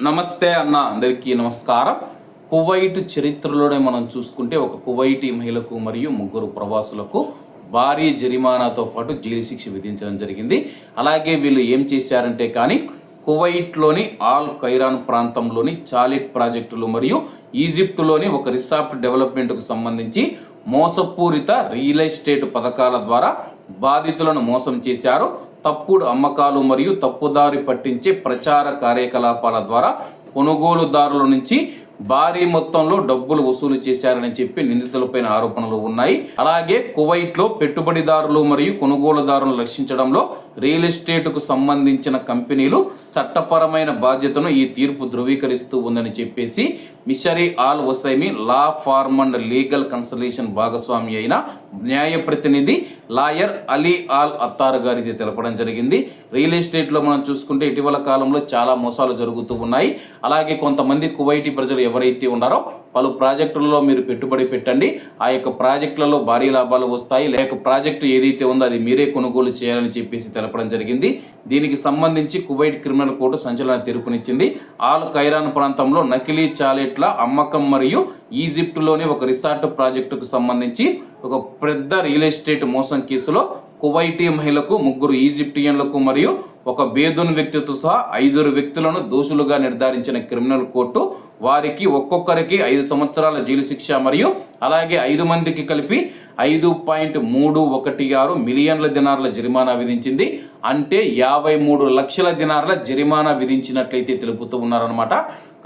నమస్తే అన్న, అందరికీ నమస్కారం. కువైట్ చరిత్రలోనే మనం చూసుకుంటే ఒక కువైటీ మహిళకు మరియు ముగ్గురు ప్రవాసులకు భారీ జరిమానాతో పాటు జైలు శిక్ష విధించడం జరిగింది. అలాగే వీళ్ళు ఏం చేశారంటే కానీ కువైట్లోని ఆల్ ఖైరాన్ ప్రాంతంలోని చాలిట్ ప్రాజెక్టులు మరియు ఈజిప్టులోని ఒక రిసార్ట్ డెవలప్మెంట్కు సంబంధించి మోసపూరిత రియల్ ఎస్టేట్ పథకాల ద్వారా బాధితులను మోసం చేశారు. తప్పుడు అమ్మకాలు మరియు తప్పుదారి పట్టించే ప్రచార కార్యకలాపాల ద్వారా కొనుగోలుదారుల నుంచి భారీ మొత్తంలో డబ్బులు వసూలు చేశారని చెప్పి నిందితులపైన ఆరోపణలు ఉన్నాయి. అలాగే కువైట్లో పెట్టుబడిదారులు మరియు కొనుగోలుదారులను రక్షించడంలో రియల్ ఎస్టేట్కు సంబంధించిన కంపెనీలు చట్టపరమైన బాధ్యతను ఈ తీర్పు ధృవీకరిస్తూ ఉందని చెప్పేసి మిషరీ ఆల్ వసైమి law firm and legal consultation భాగస్వామి అయిన న్యాయ ప్రతినిధి లాయర్ అలీ ఆల్ అత్తార్ గారిది తెలపడం జరిగింది. రియల్ ఎస్టేట్లో మనం చూసుకుంటే ఇటీవల కాలంలో చాలా మోసాలు జరుగుతూ ఉన్నాయి. అలాగే కొంతమంది కువైటీ ప్రజలు ఎవరైతే ఉన్నారో పలు ప్రాజెక్టులలో మీరు పెట్టుబడి పెట్టండి, ఆ యొక్క ప్రాజెక్టులలో భారీ లాభాలు వస్తాయి, లేక ప్రాజెక్టు ఏదైతే ఉందో అది మీరే కొనుగోలు చేయాలని చెప్పేసి తెలపడం జరిగింది. దీనికి సంబంధించి కువైట్ క్రిమినల్ కోర్టు సంచలన తీర్పునిచ్చింది. ఆల్ ఖైరాన్ ప్రాంతంలో నకిలీ చాలెట్ల అమ్మకం మరియు ఈజిప్టులోని ఒక రిసార్ట్ ప్రాజెక్టుకు సంబంధించి ఒక పెద్ద రియల్ ఎస్టేట్ మోసం కేసులో కువైటీ మహిళకు, ముగ్గురు ఈజిప్టియన్లకు మరియు ఒక బేదున్ వ్యక్తితో సహా 5 వ్యక్తులను దోషులుగా నిర్ధారించిన క్రిమినల్ కోర్టు వారికి ఒక్కొక్కరికి 5 సంవత్సరాల జైలు శిక్ష మరియు అలాగే 5 మందికి కలిపి 5.316 మిలియన్ల దినార్ల జరిమానా విధించింది. అంటే 53 లక్షల దినార్ల జరిమానా విధించినట్లయితే తెలుపుతూ ఉన్నారనమాట.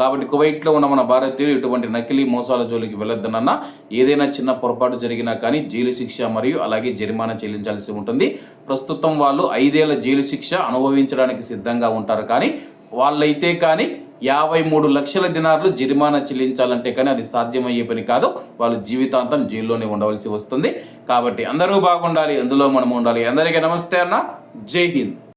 కాబట్టి కువైట్లో ఉన్న మన భారతీయులు ఇటువంటి నకిలీ మోసాల జోలికి వెళ్ళొద్దనన్నా, ఏదైనా చిన్న పొరపాటు జరిగినా కానీ జైలు శిక్ష మరియు అలాగే జరిమానా చెల్లించాల్సి ఉంటుంది. ప్రస్తుతం వాళ్ళు 5 ఏళ్ల జైలు శిక్ష అనుభవించడానికి సిద్ధంగా ఉంటారు. కానీ వాళ్ళైతే కానీ 53 లక్షల దినార్లు జరిమానా చెల్లించాలంటే కానీ అది సాధ్యమయ్యే పని కాదు. వాళ్ళు జీవితాంతం జైల్లోనే ఉండవలసి వస్తుంది. కాబట్టి అందరూ బాగుండాలి, అందులో మనం ఉండాలి. అందరికీ నమస్తే అన్న, జై హింద్.